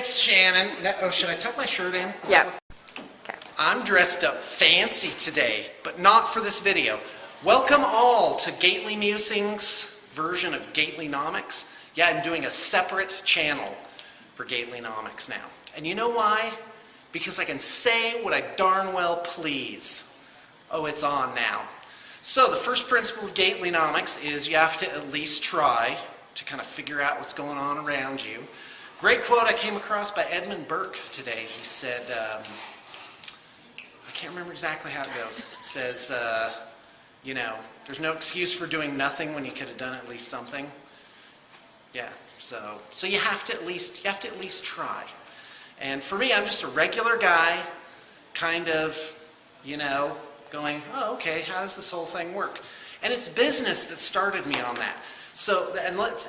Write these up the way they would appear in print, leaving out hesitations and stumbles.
Thanks, Shannon. Oh, should I tuck my shirt in? Yeah. Okay. I'm dressed up fancy today, but not for this video. Welcome all to Gatelymusing's version of Gatelynomics. Yeah, I'm doing a separate channel for Gatelynomics now. And you know why? Because I can say what I darn well please. Oh, it's on now. So the first principle of Gatelynomics is you have to at least try to kind of figure out what's going on around you. Great quote I came across by Edmund Burke today. He said, I can't remember exactly how it goes. It says, you know, there's no excuse for doing nothing when you could have done at least something. Yeah, so you have to at least try. And for me, I'm just a regular guy, kind of, you know, going, oh, okay, how does this whole thing work? And it's business that started me on that. So,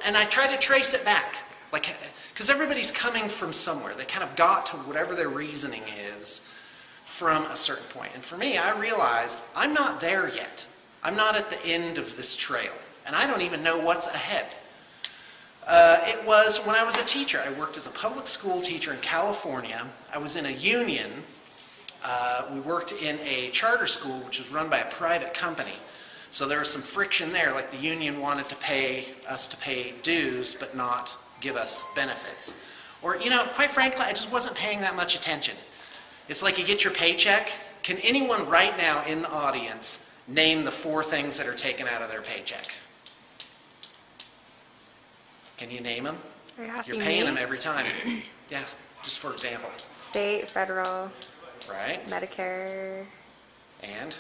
and I try to trace it back, like, because everybody's coming from somewhere. They kind of got to whatever their reasoning is from a certain point. And for me, I realize I'm not there yet. I'm not at the end of this trail, and I don't even know what's ahead. It was when I was a teacher. I worked as a public school teacher in California. I was in a union. We worked in a charter school, which was run by a private company. So there was some friction there, like the union wanted to pay us to pay dues, but not give us benefits. Or, you know, quite frankly, I just wasn't paying that much attention. It's like you get your paycheck. Can anyone right now in the audience name the 4 things that are taken out of their paycheck? Can you name them? You're paying them every time. Yeah, just for example. State, federal. Right. Medicare. And?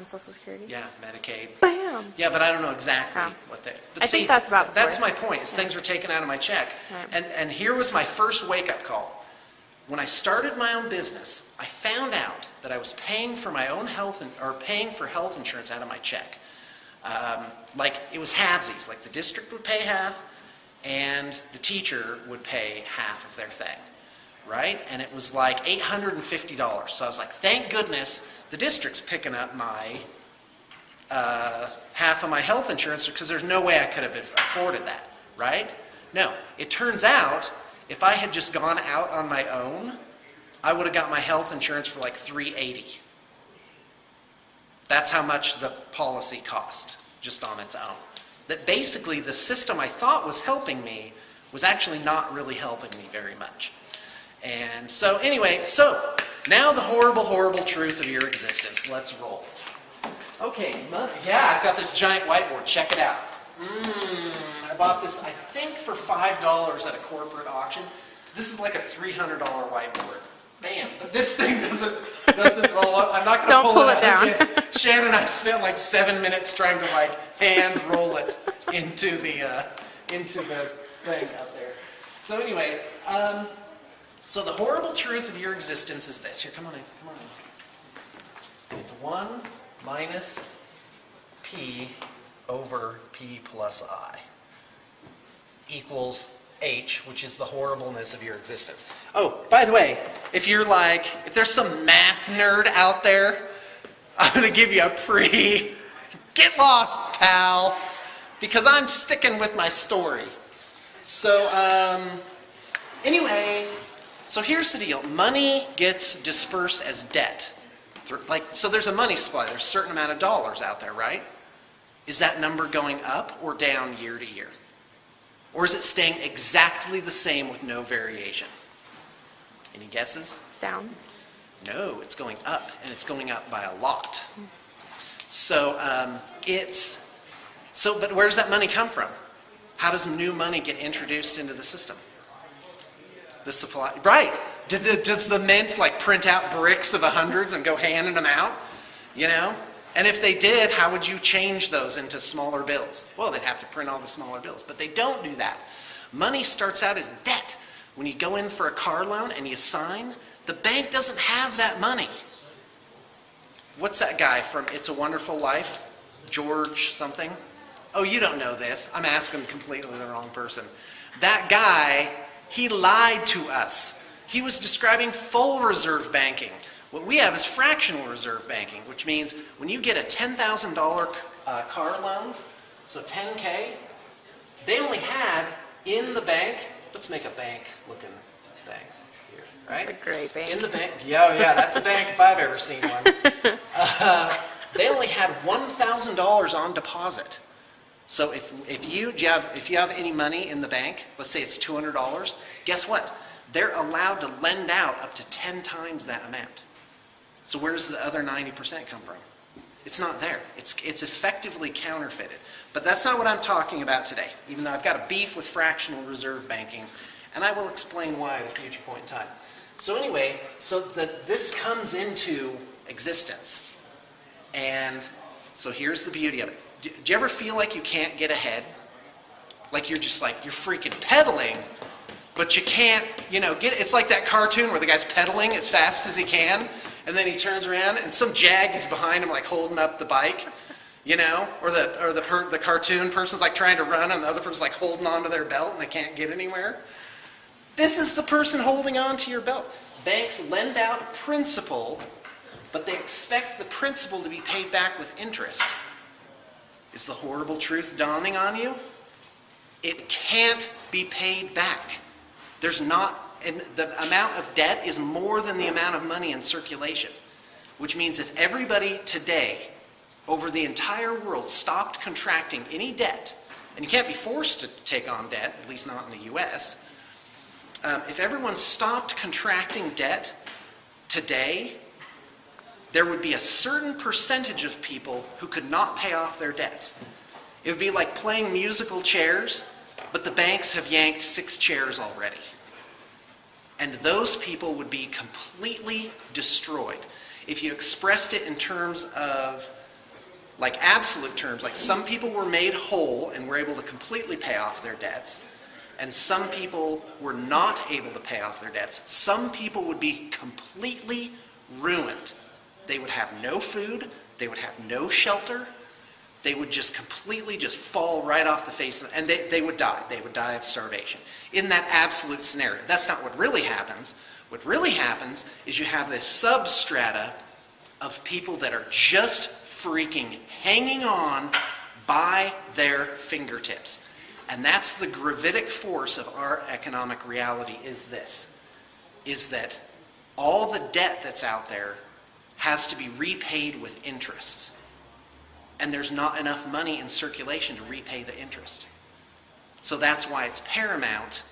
Social Security. Yeah, Medicaid. Bam! Yeah, but I don't know exactly what they... But I think that's about that's my point, is things were taken out of my check. Right. And here was my first wake-up call. When I started my own business, I found out that I was paying for my own paying for health insurance out of my check. Like, it was halvesies. Like, the district would pay half, and the teacher would pay half of their thing. Right? And it was like $850. So I was like, thank goodness the district's picking up my half of my health insurance, because there's no way I could have afforded that, right? No. It turns out if I had just gone out on my own, I would have got my health insurance for like $380. That's how much the policy cost, just on its own. That basically the system I thought was helping me was actually not really helping me very much. And so anyway, so now the horrible, horrible truth of your existence. Let's roll. Okay, money. Yeah, I've got this giant whiteboard. Check it out. I bought this, I think, for $5 at a corporate auction. This is like a $300 whiteboard. Bam! But this thing doesn't roll up. I'm not going to pull it down. Again. Shannon and I spent like 7 minutes trying to like hand roll it into the thing out there. So anyway. So the horrible truth of your existence is this. Here, come on in, come on in. It's 1 minus P over P plus I equals H, which is the horribleness of your existence. Oh, by the way, if there's some math nerd out there, I'm going to give you a get lost, pal, because I'm sticking with my story. So, anyway... So here's the deal. Money gets dispersed as debt. So there's a money supply. There's a certain amount of dollars out there, right? Is that number going up or down year to year? Or is it staying exactly the same with no variation? Any guesses? Down. No, it's going up, and it's going up by a lot. So but where does that money come from? How does new money get introduced into the system? The supply, right? Does the mint like print out bricks of the hundreds and go handing them out? You know? And if they did, how would you change those into smaller bills? Well, they'd have to print all the smaller bills, but they don't do that. Money starts out as debt. When you go in for a car loan and you sign, the bank doesn't have that money. What's that guy from It's a Wonderful Life? George something? Oh, you don't know this. I'm asking completely the wrong person. That guy... He lied to us. He was describing full reserve banking. What we have is fractional reserve banking, which means when you get a $10,000 car loan, so 10K, they only had in the bank, let's make a bank looking thing. right? That's a great bank. In the bank, yeah, that's a bank if I've ever seen one. They only had $1,000 on deposit. So if you have any money in the bank, let's say it's $200, guess what? They're allowed to lend out up to 10 times that amount. So where does the other 90% come from? It's not there. It's effectively counterfeited. But that's not what I'm talking about today, even though I've got a beef with fractional reserve banking, and I will explain why at a future point in time. So anyway, this comes into existence. And so here's the beauty of it. Do you ever feel like you can't get ahead? Like you're freaking pedaling, but you can't, it's like that cartoon where the guy's pedaling as fast as he can, and then he turns around and some jag is behind him like holding up the bike, or the cartoon person's like trying to run and the other person's like holding onto their belt and they can't get anywhere. This is the person holding on to your belt. Banks lend out principal, but they expect the principal to be paid back with interest. Is the horrible truth dawning on you? It can't be paid back. And the amount of debt is more than the amount of money in circulation, which means if everybody today, over the entire world, stopped contracting any debt, and you can't be forced to take on debt, at least not in the US, if everyone stopped contracting debt today, there would be a certain percentage of people who could not pay off their debts. It would be like playing musical chairs, but the banks have yanked 6 chairs already. And those people would be completely destroyed. If you expressed it in terms of, like absolute terms, like some people were made whole and were able to completely pay off their debts, and some people were not able to pay off their debts. Some people would be completely ruined. They would have no food, they would have no shelter, they would just completely fall right off the face of it, and they would die. They would die of starvation. In that absolute scenario. That's not what really happens. What really happens is you have this substrata of people that are just freaking hanging on by their fingertips. And that's the gravitic force of our economic reality is that all the debt that's out there has to be repaid with interest. And there's not enough money in circulation to repay the interest. So that's why it's paramount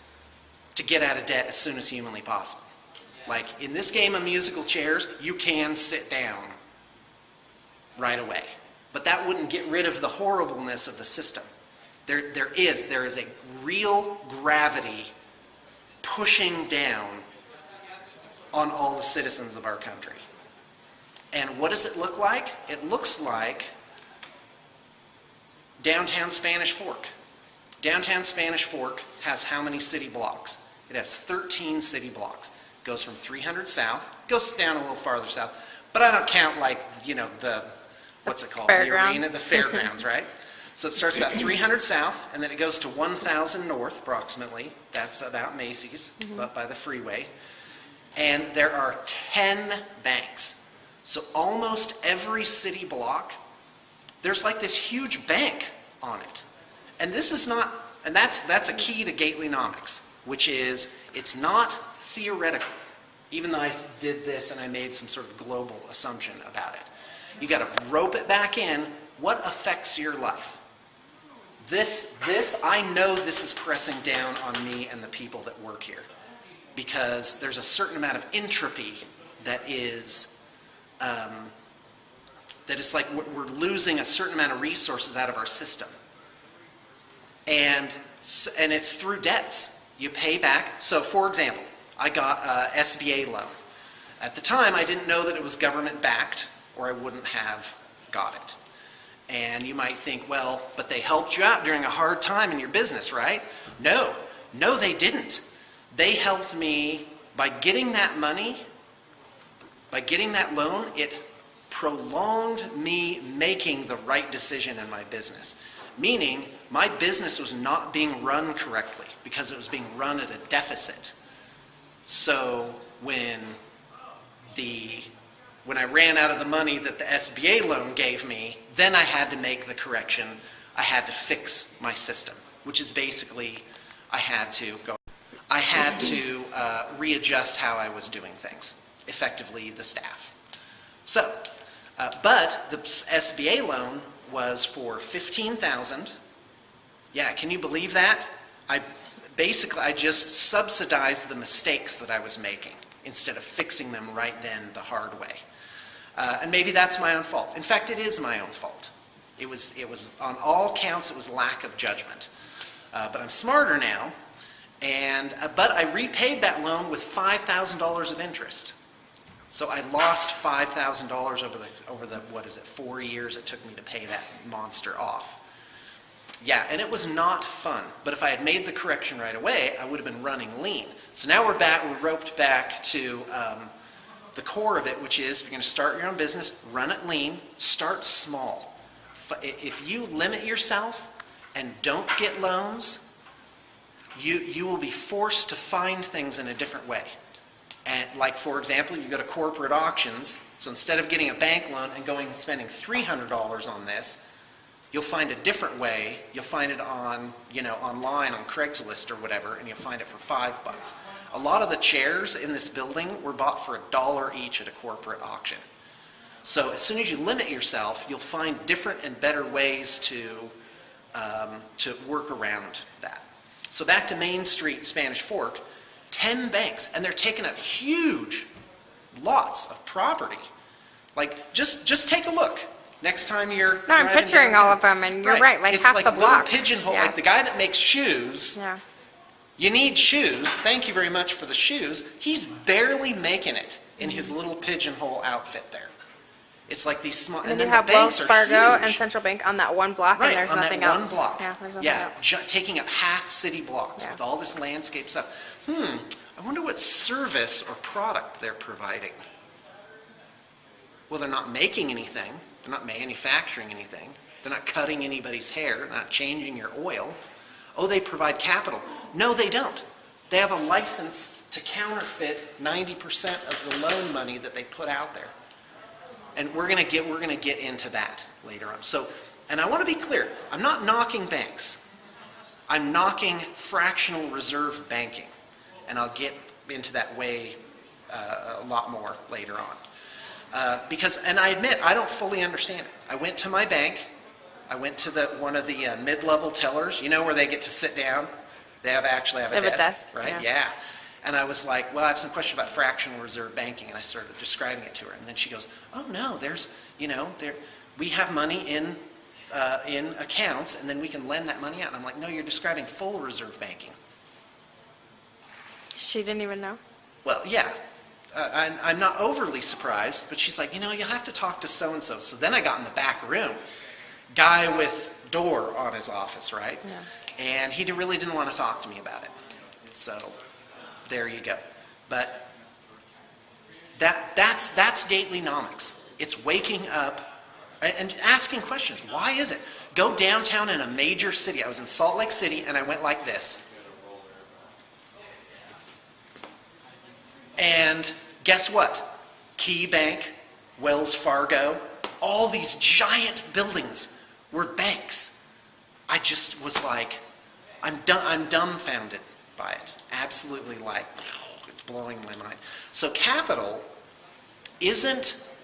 to get out of debt as soon as humanly possible. Like in this game of musical chairs, you can sit down right away. But that wouldn't get rid of the horribleness of the system. There is a real gravity pushing down on all the citizens of our country. And what does it look like? It looks like downtown Spanish Fork. Downtown Spanish Fork has how many city blocks? It has 13 city blocks. It goes from 300 south, goes down a little farther south, but I don't count like, what's it called? The arena, the fairgrounds, right? So it starts about 300 south, and then it goes to 1,000 north, approximately. That's about Macy's, up by the freeway. And there are 10 banks. So almost every city block, there's like this huge bank on it. And this is not, and that's a key to Gatelynomics, which is it's not theoretical. Even though I did this and I made some sort of global assumption about it. You got to rope it back in. What affects your life? I know this is pressing down on me and the people that work here, because there's a certain amount of entropy that is it's like we're losing a certain amount of resources out of our system, and it's through debts. You pay back. So, for example, I got a SBA loan. At the time, I didn't know that it was government backed, or I wouldn't have got it. And you might think, well, but they helped you out during a hard time in your business, right? No, they didn't. They helped me by getting that money, by getting that loan. It prolonged me making the right decision in my business. Meaning, my business was not being run correctly because it was being run at a deficit. So when I ran out of the money that the SBA loan gave me, then I had to make the correction. I had to fix my system, which is basically I had to go. I had to readjust how I was doing things, effectively the staff. So, but the SBA loan was for $15,000. Yeah, can you believe that? I just subsidized the mistakes that I was making instead of fixing them right then the hard way. And maybe that's my own fault. In fact, it is my own fault. It was on all counts, it was lack of judgment. But I'm smarter now, but I repaid that loan with $5,000 of interest. So I lost $5,000 over the 4 years it took me to pay that monster off. Yeah, and it was not fun. But if I had made the correction right away, I would have been running lean. So now we're roped back to the core of it, which is if you're going to start your own business, run it lean, start small. If you limit yourself and don't get loans, you will be forced to find things in a different way. And like, for example, you go to corporate auctions, so instead of getting a bank loan and going and spending $300 on this, you'll find a different way. You'll find it on, online on Craigslist or whatever, and you'll find it for $5. A lot of the chairs in this building were bought for $1 each at a corporate auction. So as soon as you limit yourself, you'll find different and better ways to work around that. So back to Main Street, Spanish Fork, 10 banks, and they're taking up huge lots of property. Like, just take a look. Next time you're No, I'm picturing all of them, and you're right, like it's half like the block. Little pigeonhole, Yeah. like the guy that makes shoes. Yeah. You need shoes. Thank you very much for the shoes. He's barely making it in his little pigeonhole outfit there. It's like these small, And and then then you the have banks Wells are Fargo huge. and Central Bank on that one block, Right, and there's on nothing that else. one block. Yeah, there's nothing else. Taking up half city blocks Yeah. with all this landscape stuff. I wonder what service or product they're providing. Well, they're not making anything. They're not manufacturing anything. They're not cutting anybody's hair. They're not changing your oil. Oh, they provide capital. No, they don't. They have a license to counterfeit 90% of the loan money that they put out there. And we're gonna get into that later on. So, and I want to be clear, I'm not knocking banks. I'm knocking fractional reserve banking. And I'll get into that way a lot more later on. And I admit, I don't fully understand it. I went to my bank. I went to one of the mid-level tellers, where they get to sit down. They actually have a desk, right? Yeah. And I was like, well, I have some questions about fractional reserve banking, and I started describing it to her. And then she goes, oh no, we have money in accounts, and then we can lend that money out. And I'm like, no, you're describing full reserve banking. She didn't even know? Well, yeah. I'm not overly surprised, but she's like, you'll have to talk to so-and-so. So then I got in the back room, guy with door on his office, right? Yeah. And he really didn't want to talk to me about it. So there you go. But that's Gatelynomics. It's waking up and asking questions. Why is it? Go downtown in a major city. I was in Salt Lake City, and I went like this. And guess what? Key Bank, Wells Fargo, all these giant buildings were banks. I just was like, I'm dumbfounded by it. Absolutely, like, it's blowing my mind. So capital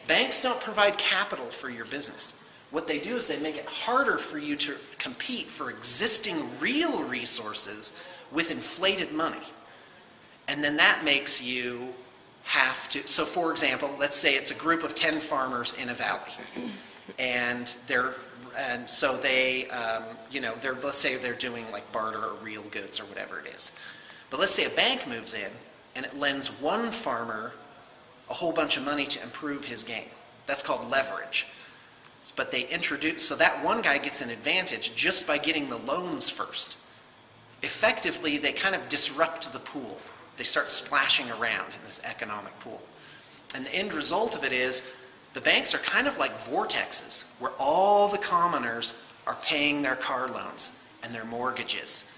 banks don't provide capital for your business. What they do is they make it harder for you to compete for existing real resources with inflated money. And then that makes you have to, so for example, let's say it's a group of 10 farmers in a valley. And so they, let's say they're doing like barter or real goods or whatever it is. But let's say a bank moves in and it lends one farmer a whole bunch of money to improve his game. That's called leverage. But so that one guy gets an advantage just by getting the loans first. Effectively, they kind of disrupt the pool. They start splashing around in this economic pool. And the end result of it is the banks are kind of like vortexes where all the commoners are paying their car loans and their mortgages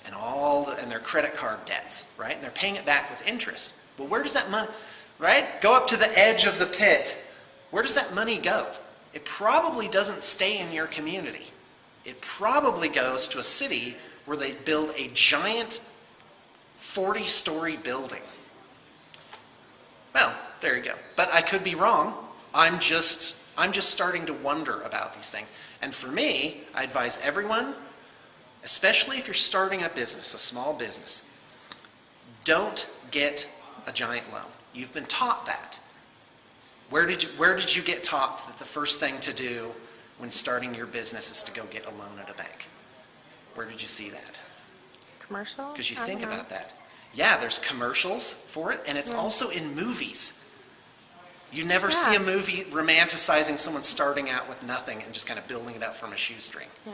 and their credit card debts, right? And they're paying it back with interest. Well, where does that money, right? Go up to the edge of the pit. Where does that money go? It probably doesn't stay in your community. It probably goes to a city where they build a giant 40-story building. Well, there you go. But I could be wrong. I'm just starting to wonder about these things. And for me, I advise everyone, especially if you're starting a business, a small business, don't get a giant loan. You've been taught that. Where did you get taught that the first thing to do when starting your business is to go get a loan at a bank? Where did you see that? Commercial? Because you think about that. Yeah, there's commercials for it, and it's also in movies. You never see a movie romanticizing someone starting out with nothing and just kind of building it up from a shoestring. Yeah.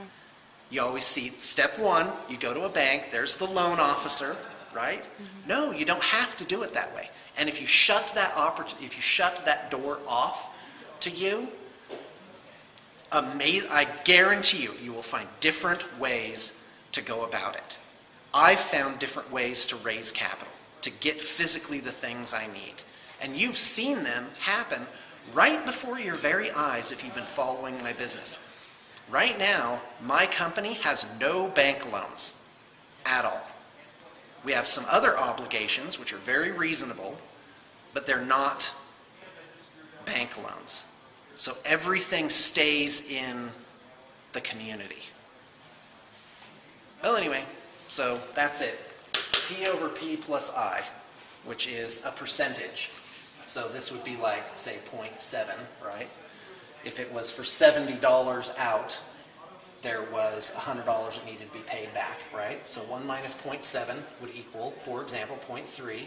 You always see step one, you go to a bank, there's the loan officer, right? Mm-hmm. No, you don't have to do it that way. And if you shut that door off to you, I guarantee you will find different ways to go about it. I've found different ways to raise capital, to get physically the things I need. And you've seen them happen right before your very eyes if you've been following my business. Right now, my company has no bank loans at all. We have some other obligations, which are very reasonable, but they're not bank loans. So everything stays in the community. Well, anyway, so that's it. P over P plus I, which is a percentage. So this would be like, say, 0.7, right? If it was for $70 out, there was $100 that needed to be paid back, right? So 1 minus 0.7 would equal, for example, 0.3,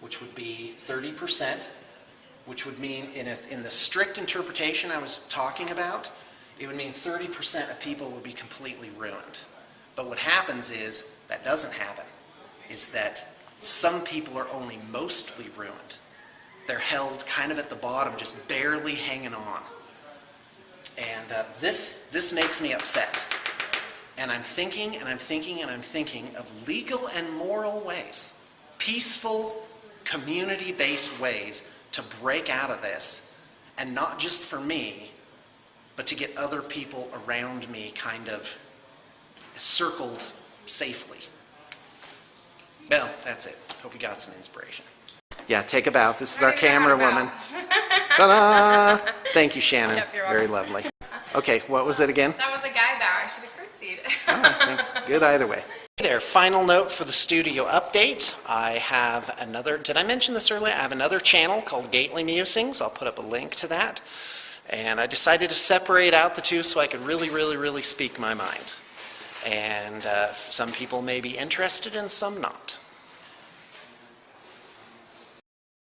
which would be 30%, which would mean in the strict interpretation I was talking about, it would mean 30% of people would be completely ruined. But what happens is, that doesn't happen, is that some people are only mostly ruined. They're held kind of at the bottom, just barely hanging on. And this makes me upset. And I'm thinking of legal and moral ways, peaceful, community-based ways to break out of this, and not just for me, but to get other people around me kind of circled safely. Well, that's it. Hope you got some inspiration. Yeah, take a bow. This is our camera woman. Ta-da! Thank you, Shannon. Yep, you're Very welcome. lovely. Okay, what was it again? That was a guy bow. I should have curtsied. Good either way. Hey there, final note for the studio update. I have another, did I mention this earlier? I have another channel called Gatelymusings. I'll put up a link to that. And I decided to separate out the two so I could really speak my mind. And some people may be interested and some not.